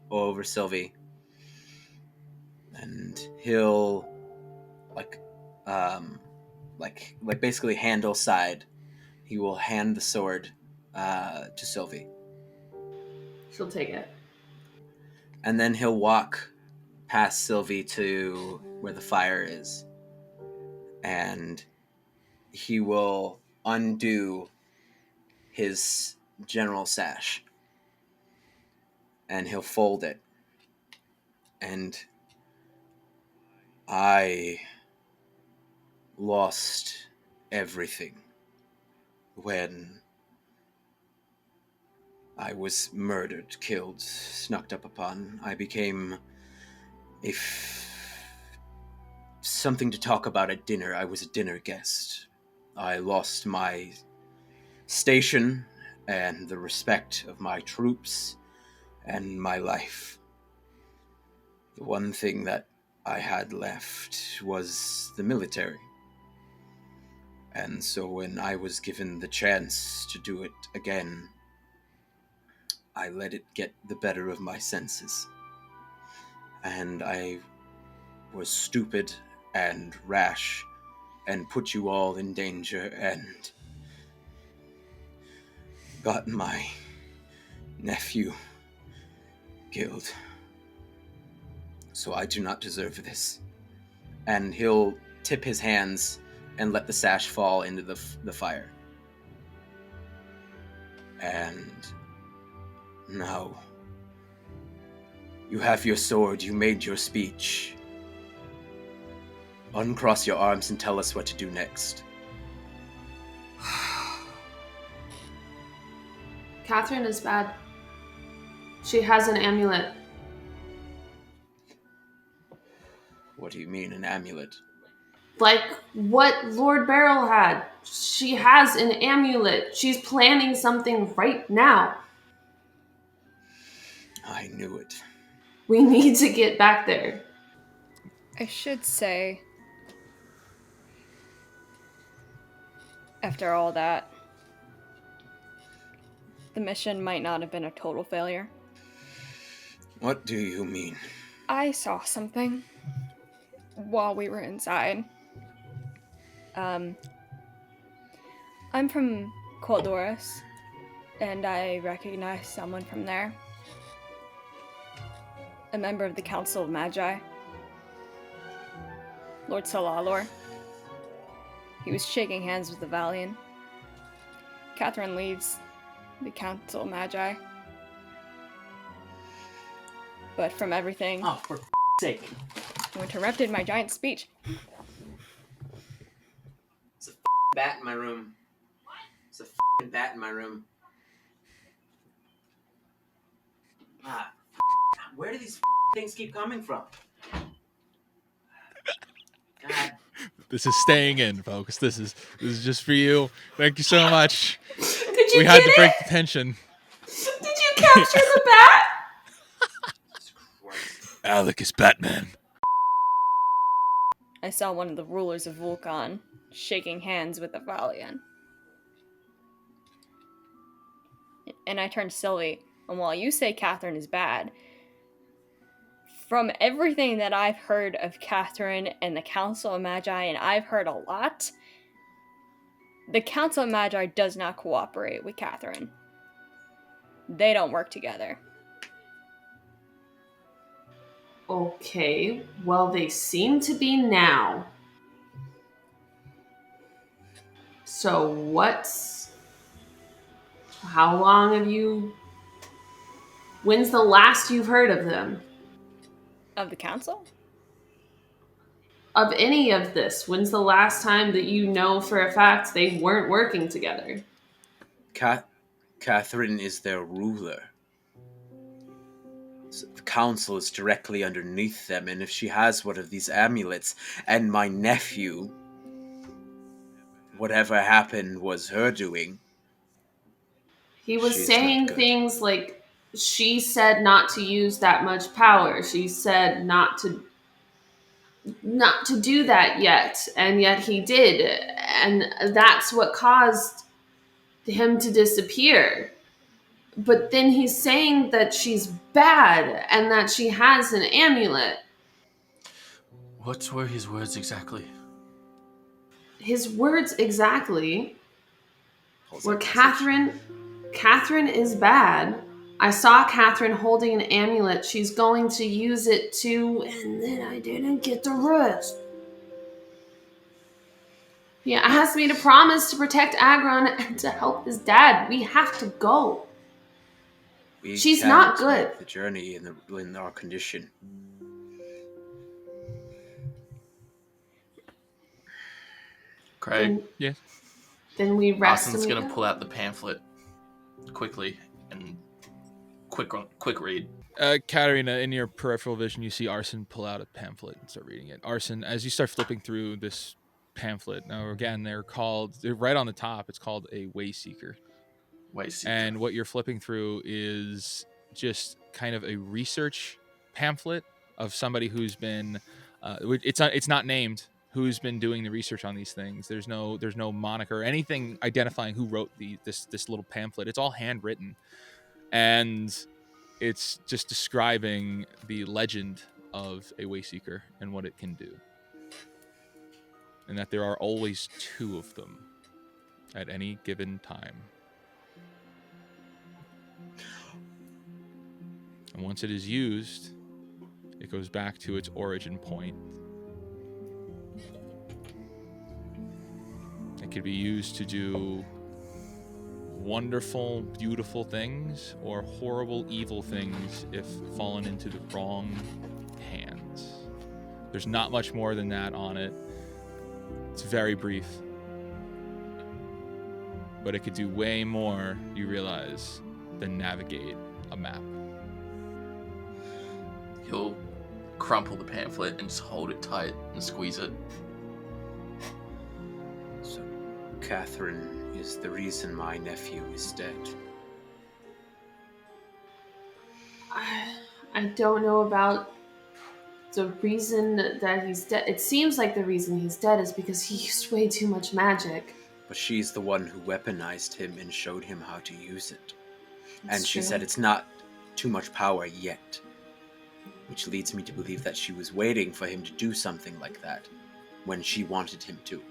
over Sylvie, and he'll like basically handle side. He will hand the sword to Sylvie, She'll take it. and then he'll walk past Sylvie to where the fire is, and he will undo his general sash, and he'll fold it. And I lost everything when I was murdered, killed, snuck up upon. I became something to talk about at dinner. I was a dinner guest. I lost my station and the respect of my troops and my life. The one thing that I had left was the military. And so when I was given the chance to do it again, I let it get the better of my senses. And I was stupid and rash and put you all in danger and got my nephew killed. So I do not deserve this. And he'll tip his hands and let the sash fall into the fire. And now you have your sword, you made your speech. Uncross your arms and tell us what to do next. Catherine is bad. She has an amulet. What do you mean, an amulet? Like what Lord Beryl had. She has an amulet. She's planning something right now. I knew it. We need to get back there. I should say, after all that, the mission might not have been a total failure. What do you mean? I saw something while we were inside. I'm from Qualdoris, and I recognized someone from there. A member of the Council of Magi. Lord Salalor. He was shaking hands with the Valiant. Catherine leaves the Council of Magi. But from everything... Oh, for sake. You interrupted my giant speech. There's a bat in my room. There's a bat in my room. Where do these things keep coming from? God. This is staying in, folks. This is just for you. Thank you so much. Did you We had get to break it? the tension. Did you capture the bat? Alec is Batman. I saw one of the rulers of Vulcan shaking hands with the Valiant. And I turned to Sylvie, and while you say Catherine is bad, from everything that I've heard of Catherine and the Council of Magi, and I've heard a lot, the Council of Magi does not cooperate with Catherine. They don't work together. Okay, well, they seem to be now. So how long have you... When's the last you've heard of them? Of the Council? Of any of this? When's the last time that you know for a fact they weren't working together? Catherine is their ruler. So the council is directly underneath them, and if she has one of these amulets, and my nephew, whatever happened was her doing, He was She's saying not good. things like, she said not to use that much power. She said not to do that yet, and yet he did. And that's what caused him to disappear. But then he's saying that she's bad and that she has an amulet. What were his words exactly? His words exactly Pulls were, up message. Catherine is bad. I saw Catherine holding an amulet. She's going to use it to, and then I didn't get the rest. He asked me to promise to protect Agron and to help his dad. We have to go. She's not can't good. make the journey in our condition. Craig, Yes. Then we rest. Austin's and we gonna go. pull out the pamphlet quickly and quick read. Katarina, in your peripheral vision, you see Arson pull out a pamphlet and start reading it. Arson, as you start flipping through this pamphlet, now again, they're right on the top, it's called a Wayseeker. And what you're flipping through is just kind of a research pamphlet of somebody who's been, it's not named, who's been doing the research on these things. There's no moniker or anything identifying who wrote this little pamphlet. It's all handwritten. And it's just describing the legend of a Wayseeker and what it can do. And that there are always 2 of them at any given time. And once it is used, it goes back to its origin point. It can be used to do wonderful, beautiful things or horrible, evil things if fallen into the wrong hands. There's not much more than that on it. It's very brief. But it could do way more, you realize, than navigate a map. He'll crumple the pamphlet and just hold it tight and squeeze it. So, Catherine is the reason my nephew is dead. I don't know about the reason that he's dead. It seems like the reason he's dead is because he used way too much magic. But she's the one who weaponized him and showed him how to use it. That's And she true. said it's not too much power yet. Which leads me to believe that she was waiting for him to do something like that when she wanted him to.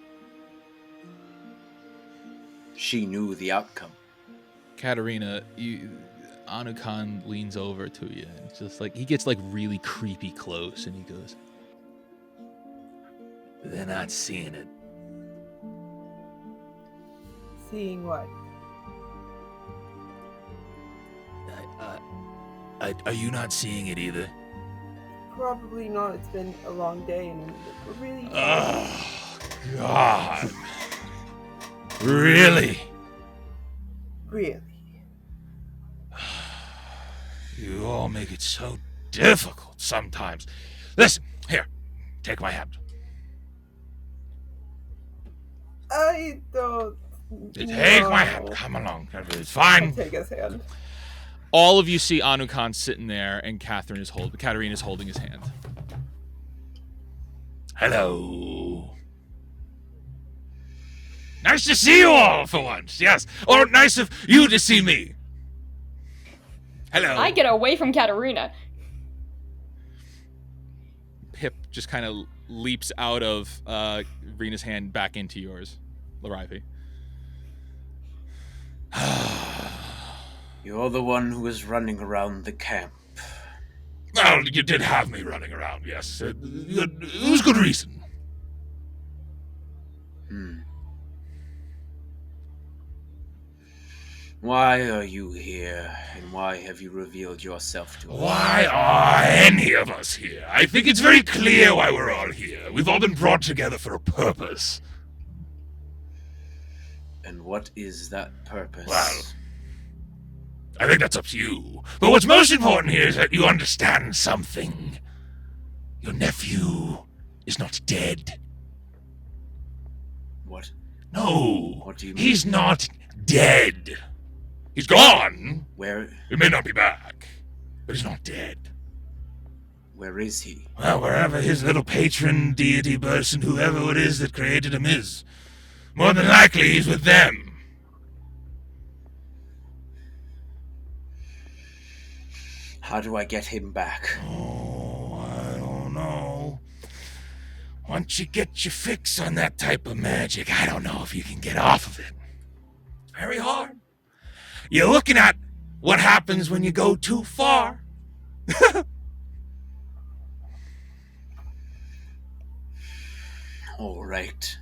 She knew the outcome. Katarina, Anukan leans over to you and just like, he gets like really creepy close and he goes, "They're not seeing it." Seeing what? Are you not seeing it either? Probably not. It's been a long day and we're really... Oh, God. Really? Really? You all make it so difficult sometimes. Listen, here, take my hand. I don't... Take my know. hand. Come along. It's I'll fine. take his hand. All of you see Anukan sitting there, and Katarina is holding his hand. Hello. Nice to see you all for once, yes. Or nice of you to see me. Hello. I get away from Katarina. Pip just kind of leaps out of Rena's hand back into yours, Larivi. You're the one who was running around the camp. Well, you did have me running around, yes. It was good reason. Why are you here, and why have you revealed yourself to us? Why are any of us here? I think it's very clear why we're all here. We've all been brought together for a purpose. And what is that purpose? Well, I think that's up to you. But what's most important here is that you understand something. Your nephew is not dead. What? No, What do you mean? he's not dead. He's gone. Where He may not be back, but he's not dead. where is he? Well, wherever his little patron, deity, person, whoever it is that created him is. More than likely, he's with them. How do I get him back? Oh, I don't know. Once you get your fix on that type of magic, I don't know if you can get off of it. It's very hard. You're looking at what happens when you go too far. All right.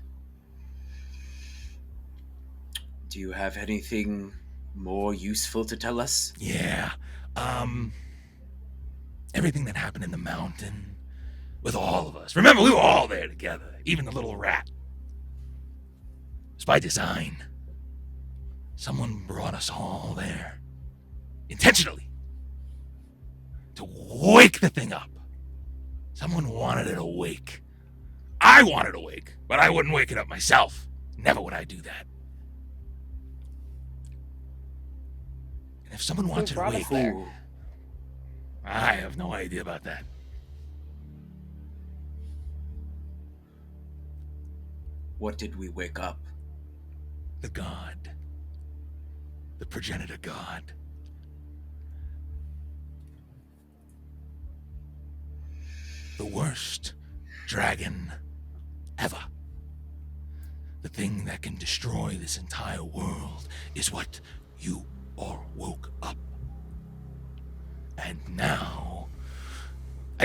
Do you have anything more useful to tell us? Yeah, everything that happened in the mountain with all of us. Remember, we were all there together, even the little rat. It's by design. Someone brought us all there, intentionally, to wake the thing up. Someone wanted it awake. I wanted it awake, but I wouldn't wake it up myself. Never would I do that. And if someone wants it brought us awake, there? I have no idea about that. What did we wake up? The god. The progenitor god. The worst dragon ever. The thing that can destroy this entire world is what you all woke up. And now,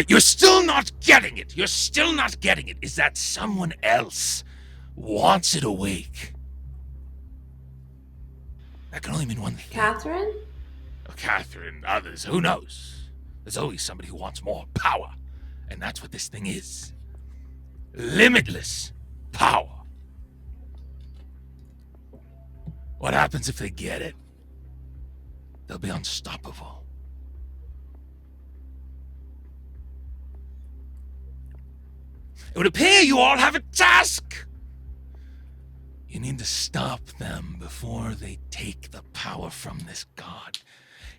you're still not getting it. You're still not getting it. Is that someone else wants it awake? That can only mean one thing. Catherine? Oh, Catherine, others, who knows? There's always somebody who wants more power. And that's what this thing is. Limitless power. What happens if they get it? They'll be unstoppable. It would appear you all have a task. You need to stop them before they take the power from this god.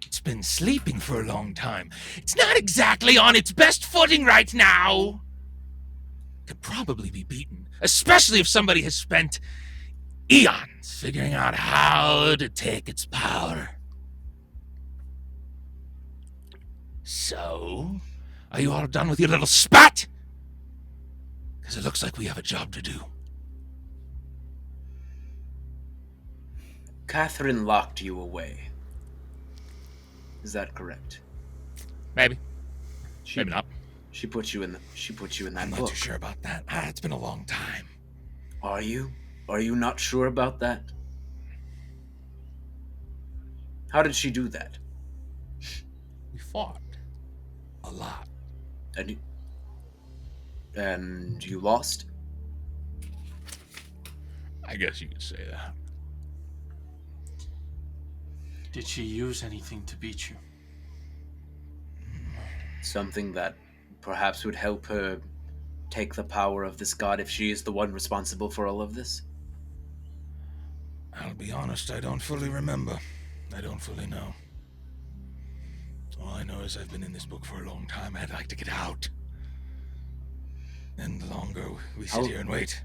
It's been sleeping for a long time. It's not exactly on its best footing right now. Could probably be beaten, especially if somebody has spent eons figuring out how to take its power. So, are you all done with your little spat? Because it looks like we have a job to do. Catherine locked you away. Is that correct? Maybe. She, Maybe not. She put you in that I'm book. not too sure about that. It's been a long time. Are you? Are you not sure about that? How did she do that? We fought. A lot. And you lost? I guess you could say that. Did she use anything to beat you? Something that perhaps would help her take the power of this god if she is the one responsible for all of this? I'll be honest, I don't fully remember. I don't fully know. All I know is I've been in this book for a long time. I'd like to get out. And the longer we sit here and wait,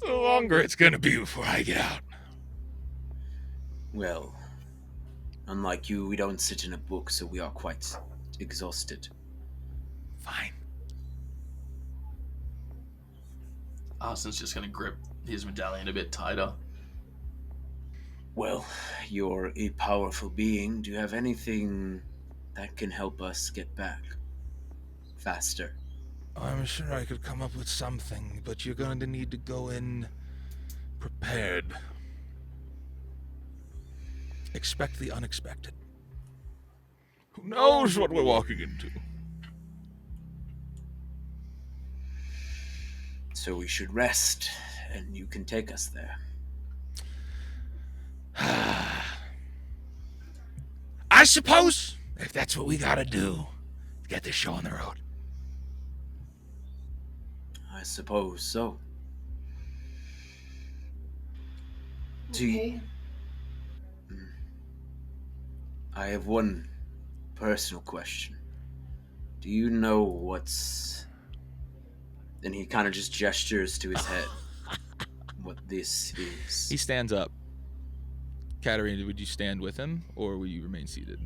the longer it's gonna be before I get out. Well, unlike you, we don't sit in a book, so we are quite exhausted. Fine. Arson's just gonna grip his medallion a bit tighter. Well, you're a powerful being. Do you have anything that can help us get back faster? I'm sure I could come up with something, but you're going to need to go in prepared. Expect the unexpected. Who knows what we're walking into? So we should rest, and you can take us there. I suppose, if that's what we gotta do, to get this show on the road. I suppose so. Okay. I have one personal question. Do you know what's... And he kind of just gestures to his head. What this is. He stands up. Katarina, would you stand with him, or will you remain seated?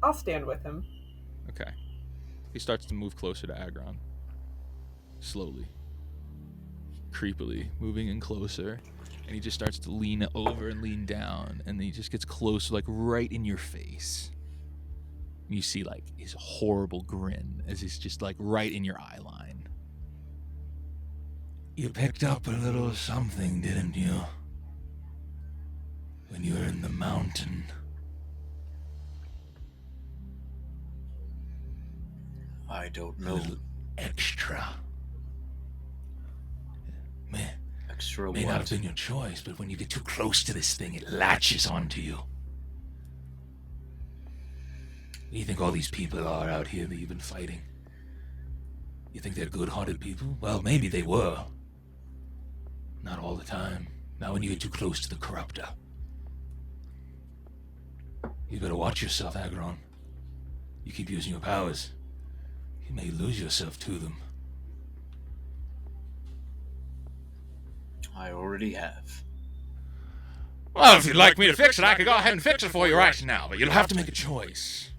I'll stand with him. Okay. He starts to move closer to Agron. Slowly. Creepily. Moving in closer. And he just starts to lean over and lean down. And then he just gets close, like right in your face. And you see like his horrible grin as he's just like right in your eye line. You picked up a little something, didn't you? When you were in the mountain. I don't know. A little extra. Extra May what? not have been your choice, but when you get too close to this thing, it latches onto you. What do you think all these people are out here that you've been fighting? You think they're good-hearted people? Well, maybe they were. Not all the time. Not when you get too close to the corruptor. You better watch yourself, Agron. You keep using your powers, you may lose yourself to them. I already have. Well, if you'd like me to fix it, I could go ahead and fix it for you right now, but you'll have to make a choice.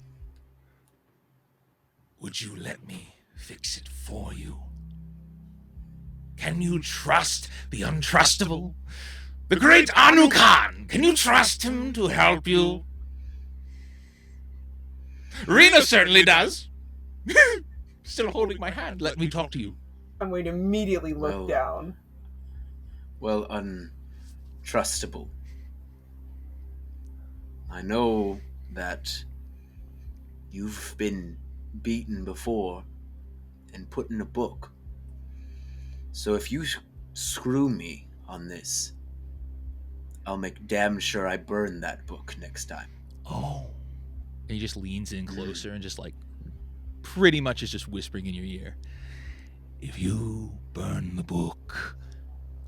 Would you let me fix it for you? Can you trust the untrustable? The great Anukan! Can you trust him to help you? Rena certainly does. Still holding my hand. Let me talk to you. I'm going to immediately look Well- down. Well, untrustable. I know that you've been beaten before and put in a book. So if you screw me on this, I'll make damn sure I burn that book next time. Oh. And he just leans in closer and just like pretty much is just whispering in your ear. If you burn the book,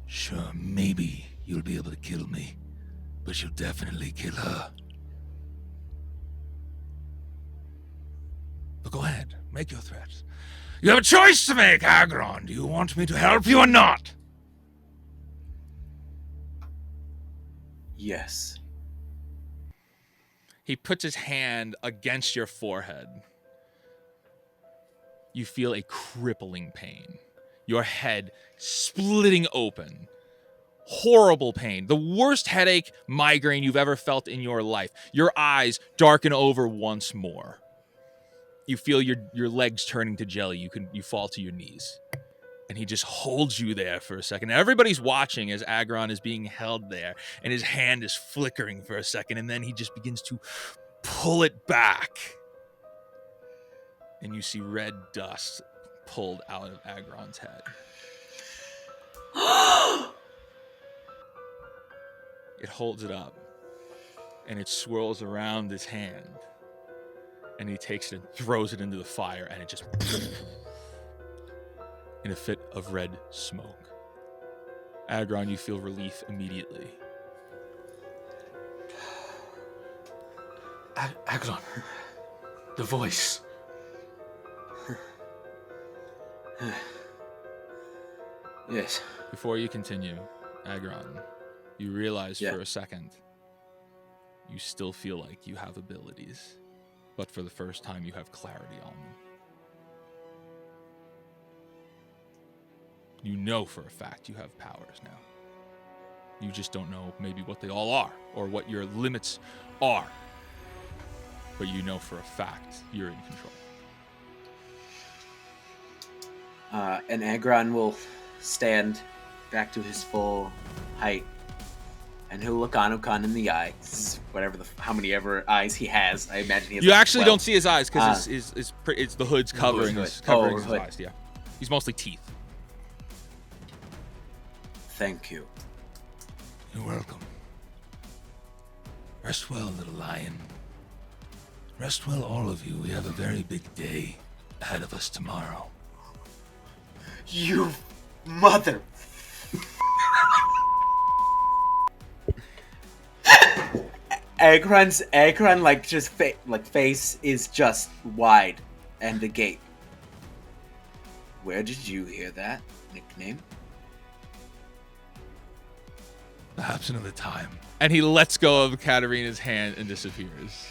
sure, maybe you'll be able to kill me, but you'll definitely kill her. But go ahead, make your threats. You have a choice to make, Agron. Do you want me to help you or not? Yes. He puts his hand against your forehead. You feel a crippling pain. Your head splitting open. Horrible pain. The worst headache, migraine you've ever felt in your life. Your eyes darken over once more. You feel your legs turning to jelly. You fall to your knees. And he just holds you there for a second. Everybody's watching as Agron is being held there, and his hand is flickering for a second, and then he just begins to pull it back. And you see red dust pulled out of Agron's head. It holds it up, and it swirls around his hand. And he takes it and throws it into the fire, and it just... in a fit of red smoke. Agron, you feel relief immediately. Agron. The voice. Yes. Before you continue, Agron, you realize for a second you still feel like you have abilities, but for the first time you have clarity on them. You know for a fact you have powers now. You just don't know maybe what they all are or what your limits are. But you know for a fact you're in control. And Agron will stand back to his full height, and he'll look Anukan in the eye. Whatever how many ever eyes he has, I imagine he has. You actually 12. don't see his eyes because it's the hood's covering his hood. eyes. Yeah, he's mostly teeth. Thank you. You're welcome. Rest well, little lion. Rest well, all of you. We have a very big day ahead of us tomorrow. You mother... Agron like just face is just wide and agape. Where did you hear that nickname? Perhaps another time. And he lets go of Katarina's hand and disappears.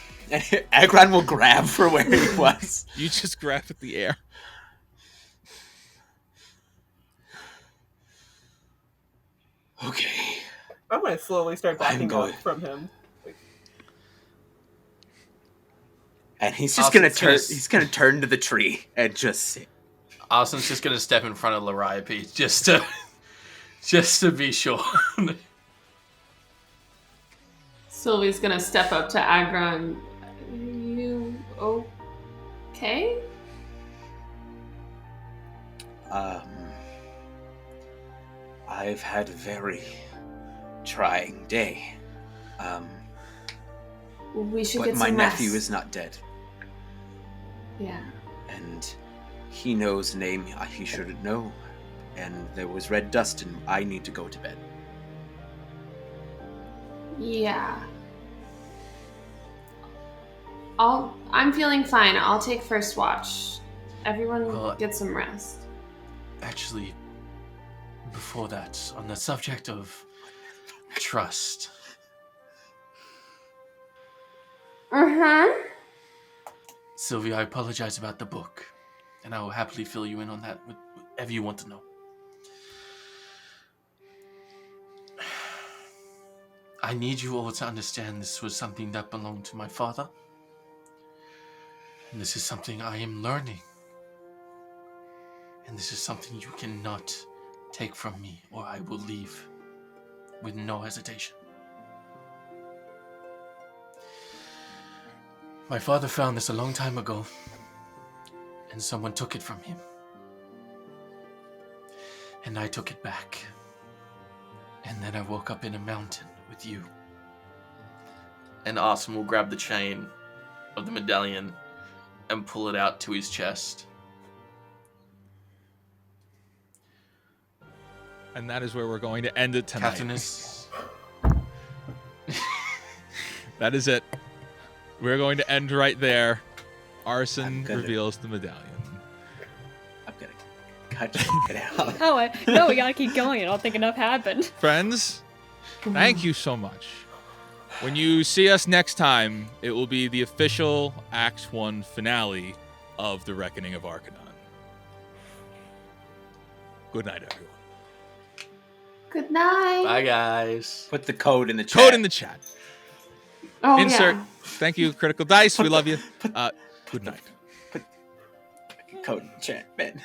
Agron will grab for where he was. You just grab at the air. Okay. I'm gonna slowly start backing going. up from him. And he's just Austin's gonna turn. He's gonna turn to the tree and just sit. Austin's just gonna step in front of Lariape just to be sure. Sylvie's gonna step up to Agron. Are you okay? I've had a very trying day. We should But get my some nephew rest. is not dead. Yeah. And he knows a name he shouldn't know. And there was red dust and I need to go to bed. Yeah. I'm feeling fine. I'll take first watch. Everyone Well, get some rest. Actually, before that, on the subject of trust. Sylvia, I apologize about the book, and I will happily fill you in on that with whatever you want to know. I need you all to understand this was something that belonged to my father, and this is something I am learning, and this is something you cannot take from me, or I will leave with no hesitation. My father found this a long time ago, and someone took it from him. And I took it back. And then I woke up in a mountain with you. And Austin will grab the chain of the medallion and pull it out to his chest. And that is where we're going to end it tonight. Captain is... That is it. We're going to end right there. Arson gonna- reveals the medallion. I'm gonna cut it out. No, we gotta keep going. I don't think enough happened. Friends, thank you so much. When you see us next time, it will be the official Act 1 finale of The Reckoning of Arkanon. Good night, everyone. Good night. Bye, guys. Put the code in the chat. Code in the chat. Oh, Insert. yeah. Thank you, Critical Dice. We love you. Good night. Code in the chat, man.